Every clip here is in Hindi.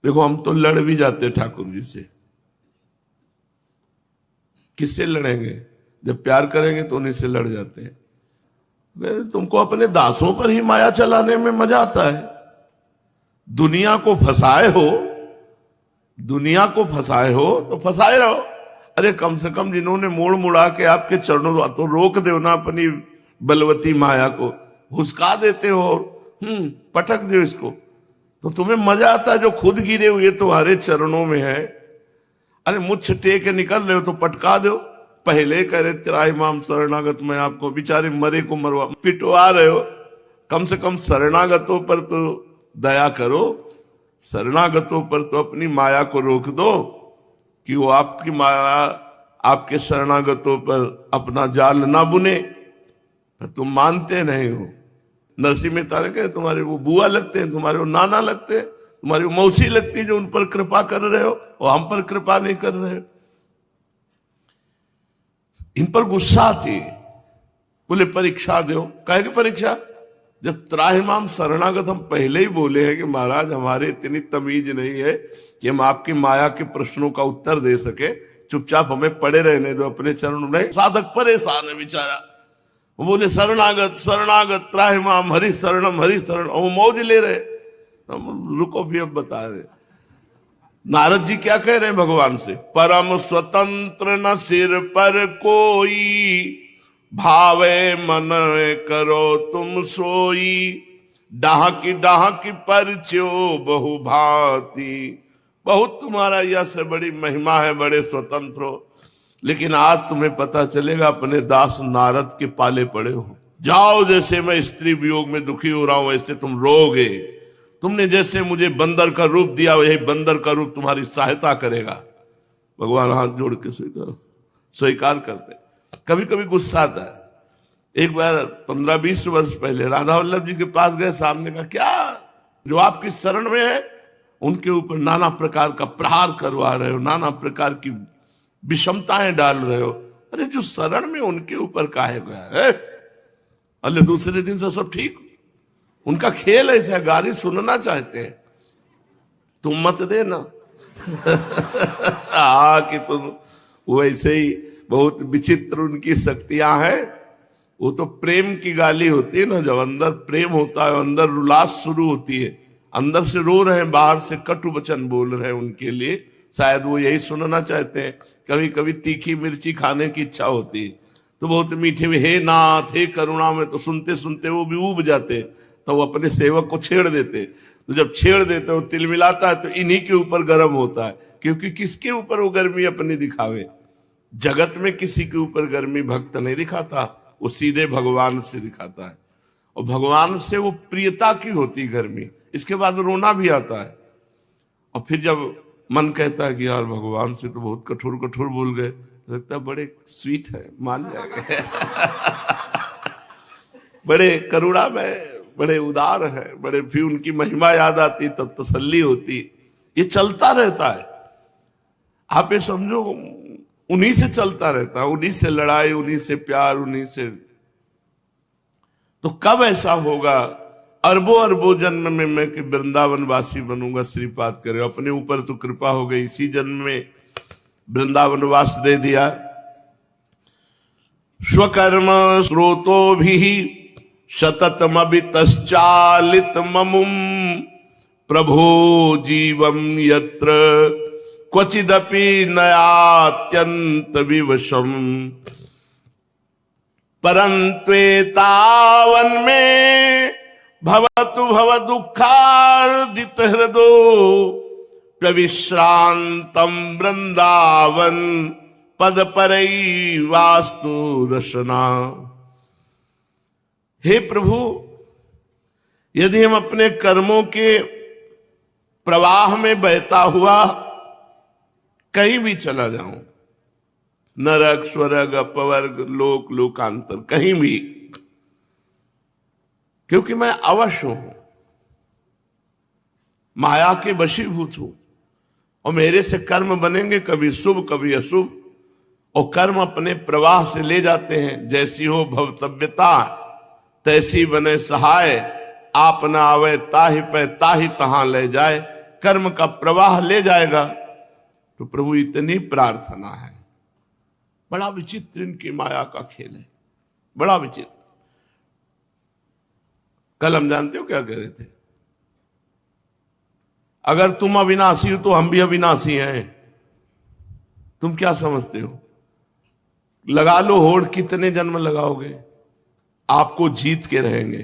देखो हम तो लड़ भी जाते ठाकुर जी से, किससे लड़ेंगे? जब प्यार करेंगे तो उन्हीं से लड़ जाते हैं। तुमको अपने दासों पर ही माया चलाने में मजा आता है। दुनिया को फंसाए हो, दुनिया को फंसाए हो तो फंसाए रहो। अरे कम से कम जिन्होंने मोड़ मुड़ा के आपके चरणों तो रोक दो ना अपनी बलवती माया को, हुसका देते हो और पटक दो इसको, तो तुम्हें मजा आता है। जो खुद गिरे हुए तुम्हारे चरणों में है, अरे मुझ टेक के निकल रहे हो तो पटका दो। पहले कह रहे त्राहिमाम शरणागत में आपको बेचारे मरे को मरवा पिटवा रहे हो, कम से कम शरणागतों पर तो दया करो। शरणागतों पर तो अपनी माया को रोक दो कि वो आपकी माया आपके शरणागतों पर अपना जाल ना बुने। तुम मानते नहीं हो। नरसिंह मेहता ने कहे तुम्हारे वो बुआ लगते हैं, तुम्हारे वो नाना लगते हैं, तुम्हारी वो मौसी लगती है जो उन पर कृपा कर रहे हो और हम पर कृपा नहीं कर रहे हो। इन पर गुस्सा आती है। बोले परीक्षा दो। कहे कि परीक्षा? जब त्राहिमाम शरणागत हम पहले ही बोले हैं कि महाराज हमारे इतनी तमीज नहीं है कि हम आपकी माया के प्रश्नों का उत्तर दे सके, चुपचाप हमें पड़े रहने दो अपने चरणों में। साधक परेशान है बेचारा। वो बोले शरणागत शरणागत त्राहिमाम हरि शरणम हरि शरण, वो मौज ले रहे। हम रुको भी अब बता रहे। नारद जी क्या कह रहे हैं भगवान से? परम स्वतंत्र न सिर पर कोई, भावे मन करो तुम सोई। डाहकी परचो बहु भांति। बहुत तुम्हारा यश है, बड़ी महिमा है, बड़े स्वतंत्र हो, लेकिन आज तुम्हें पता चलेगा अपने दास नारद के पाले पड़े हो। जाओ, जैसे मैं स्त्री वियोग में दुखी हो रहा हूं ऐसे तुम रोगे। तुमने जैसे मुझे बंदर का रूप दिया यही बंदर का रूप तुम्हारी सहायता करेगा। भगवान हाथ जोड़ के स्वीकार करते। कभी कभी गुस्सा आता है। एक बार 15-20 वर्ष पहले राधा वल्लभ जी के पास गए, सामने का क्या जो आपकी शरण में है उनके ऊपर नाना प्रकार का प्रहार करवा रहे हो, नाना प्रकार की विषमताएं डाल रहे हो। अरे जो शरण में उनके ऊपर काहे गया है? अरे दूसरे दिन से सब ठीक। उनका खेल ऐसा है, गाली सुनना चाहते हैं, तुम मत देना। कि तुम वैसे ही बहुत विचित्र उनकी शक्तियां हैं। वो तो प्रेम की गाली होती है ना, जब अंदर प्रेम होता है, अंदर रुलास शुरू होती है, अंदर से रो रहे हैं, बाहर से कटु वचन बोल रहे हैं उनके लिए, शायद वो यही सुनना चाहते हैं। कभी कभी तीखी मिर्ची खाने की इच्छा होती है तो बहुत मीठे में हे नाथ हे करुणा में, तो सुनते सुनते वो भी ऊब जाते, तो वो अपने सेवक को छेड़ देते। तो जब छेड़ देते वो तिल मिलाता है तो इन्हीं के ऊपर गर्म होता है, क्योंकि किसके ऊपर वो गर्मी अपनी दिखावे? जगत में किसी के ऊपर गर्मी भक्त नहीं दिखाता, वो सीधे भगवान से दिखाता है। और भगवान से वो प्रियता की होती गर्मी। इसके बाद रोना भी आता है। और फिर जब मन कहता है कि यार भगवान से तो बहुत कठोर कठोर बोल गए, तो लगता है बड़े स्वीट है, मान जाएंगे। बड़े करुणा में, बड़े उदार है, बड़े, फिर उनकी महिमा याद आती तब तसल्ली होती। ये चलता रहता है। आप ये समझो उन्हीं से चलता रहता है, उन्हीं से लड़ाई, उन्हीं से प्यार, उन्हीं से। तो कब ऐसा होगा? अरबों अरबों जन्म में मैं कि वृंदावन वासी बनूंगा, श्रीपाद करे। अपने ऊपर तो कृपा हो गई, इसी जन्म में वृंदावन वास दे दिया। स्वकर्म स्रोतो भी शततमभितश्चालित ममुम प्रभो जीवम यत्र क्वचिदपि नयात्यंत विवशम। परंत्वेतावन में भवतु भव दुखार्दित हृदो प्रविश्रांतम वृंदावन पद परई वास्तु रसना। हे प्रभु, यदि हम अपने कर्मों के प्रवाह में बहता हुआ कहीं भी चला जाऊं, नरक स्वर्ग अपवर्ग लोक लोकांतर, कहीं भी, क्योंकि मैं अवश्य हूं, माया के वशीभूत हूं, और मेरे से कर्म बनेंगे कभी शुभ कभी अशुभ, और कर्म अपने प्रवाह से ले जाते हैं। जैसी हो भवतव्यता तैसी बने सहाय, आप न आवे ताहि पे ताहि तहां ले जाए। कर्म का प्रवाह ले जाएगा। तो प्रभु इतनी प्रार्थना है। बड़ा विचित्र इनकी माया का खेल है, बड़ा विचित्र। कल हम जानते हो क्या कह रहे थे? अगर तुम अविनाशी हो तो हम भी अविनाशी हैं। तुम क्या समझते हो? लगा लो होड़, कितने जन्म लगाओगे, आपको जीत के रहेंगे,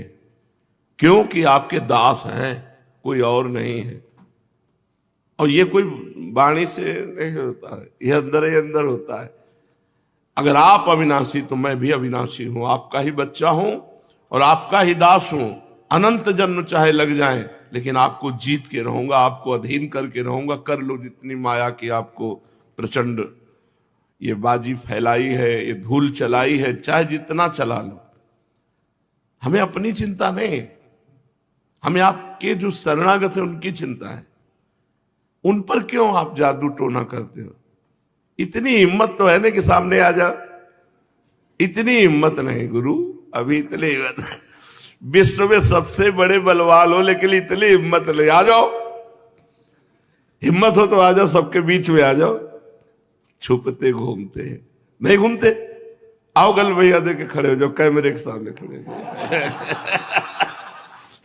क्योंकि आपके दास हैं, कोई और नहीं है। और ये कोई वाणी से नहीं होता है, ये अंदर ही अंदर होता है। अगर आप अविनाशी तो मैं भी अविनाशी हूं, आपका ही बच्चा हूं और आपका ही दास हूं। अनंत जन्म चाहे लग जाएं, लेकिन आपको जीत के रहूंगा, आपको अधीन करके रहूंगा। कर लो जितनी माया की आपको प्रचंड ये बाजी फैलाई है, ये धूल चलाई है, चाहे जितना चला लो। हमें अपनी चिंता नहीं, हमें आपके जो शरणागत है उनकी चिंता है। उन पर क्यों आप जादू टोना करते हो? इतनी हिम्मत तो है ना कि सामने आ जाओ। इतनी हिम्मत नहीं गुरु, अभी इतनी हिम्मत। विश्व में सबसे बड़े बलवान हो, लेकिन इतनी हिम्मत नहीं। आ जाओ, हिम्मत हो तो आ जाओ, सबके बीच में आ जाओ। छुपते घूमते हैं, नहीं घूमते। आओ गल भैया दे के खड़े हो जाओ, कैमरे के सामने खड़े हो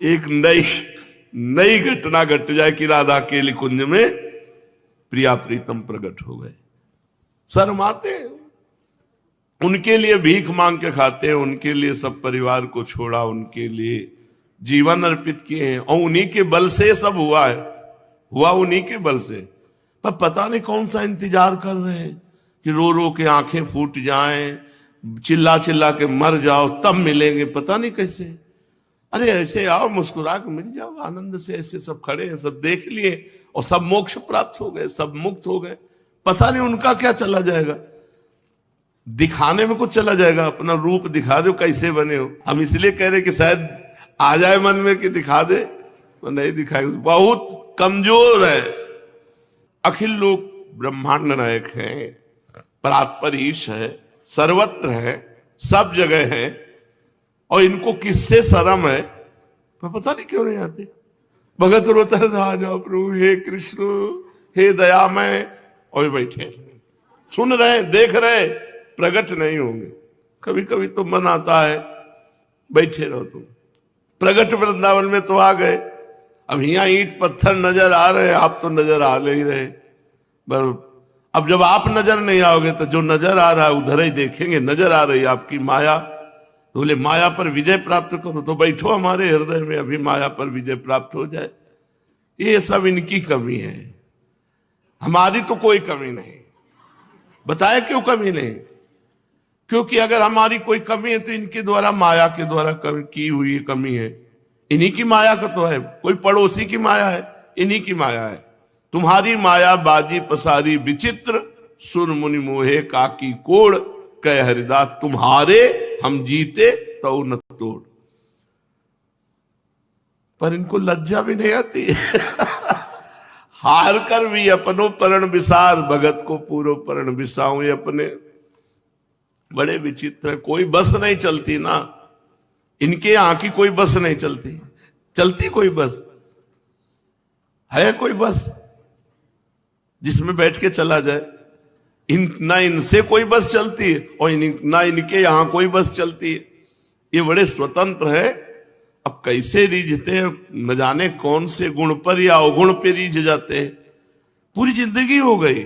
एक नई घटना घट जाए कि राधा के कुंज में प्रिया प्रीतम प्रकट हो गए। शर्माते हैं, उनके लिए भीख मांग के खाते हैं, उनके लिए सब परिवार को छोड़ा, उनके लिए जीवन अर्पित किए हैं, और उन्हीं के बल से सब हुआ है, हुआ उन्हीं के बल से। पर पता नहीं कौन सा इंतजार कर रहे हैं कि रो रो के आंखें फूट जाएं, चिल्ला चिल्ला के मर जाओ तब मिलेंगे, पता नहीं कैसे। अरे ऐसे आओ, मुस्कुरा के मिल जाओ आनंद से। ऐसे सब खड़े हैं, सब देख लिए और सब मोक्ष प्राप्त हो गए, सब मुक्त हो गए। पता नहीं उनका क्या चला जाएगा, दिखाने में कुछ चला जाएगा। अपना रूप दिखा दो कैसे बने हो। हम इसलिए कह रहे कि शायद आ जाए मन में कि दिखा दे, तो नहीं दिखाएगा, बहुत कमजोर है। अखिल लोक ब्रह्मांड नायक है, परात्पर ईश है, सर्वत्र है, सब जगह है, और इनको किससे शर्म है? पर पता नहीं क्यों नहीं आते। भगत रोता है, आ जाओ प्रभु, हे कृष्ण, हे दयामय, और बैठे सुन रहे, देख रहे, प्रकट नहीं होंगे। कभी कभी तो मन आता है बैठे रहो तुम। प्रकट वृंदावन में तो आ गए, अब यहाँ ईंट पत्थर नजर आ रहे, आप तो नजर आ नहीं रहे। अब जब आप नजर नहीं आओगे तो जो नजर आ रहा है उधर ही देखेंगे। नजर आ रही आपकी माया, तो बोले माया पर विजय प्राप्त करो, तो बैठो हमारे हृदय में, अभी माया पर विजय प्राप्त हो जाए। ये सब इनकी कमी है, हमारी तो कोई कमी नहीं। बताए क्यों कमी नहीं? क्योंकि अगर हमारी कोई कमी है तो इनके द्वारा, माया के द्वारा की हुई कमी है। इन्हीं की माया का तो है, कोई पड़ोसी की माया है, इन्हीं की माया है। तुम्हारी माया बाजी पसारी विचित्र, सुर मुनि मोहे काकी कोड़, कह हरिदास तुम्हारे हम जीते तो न तोड़। पर इनको लज्जा भी नहीं आती हार कर भी अपनो परण विसार, भगत को पूरो परण विसाऊं। ये अपने बड़े विचित्र, कोई बस नहीं चलती ना इनके यहाँ की, कोई बस नहीं चलती। चलती कोई बस है? कोई बस जिसमें बैठ के चला जाए? ना इनसे कोई बस चलती है और ना इनके यहाँ कोई बस चलती है। ये बड़े स्वतंत्र है। अब कैसे रीझते हैं, न जाने कौन से गुण पर या अवगुण पे रीझ जाते हैं। पूरी जिंदगी हो गई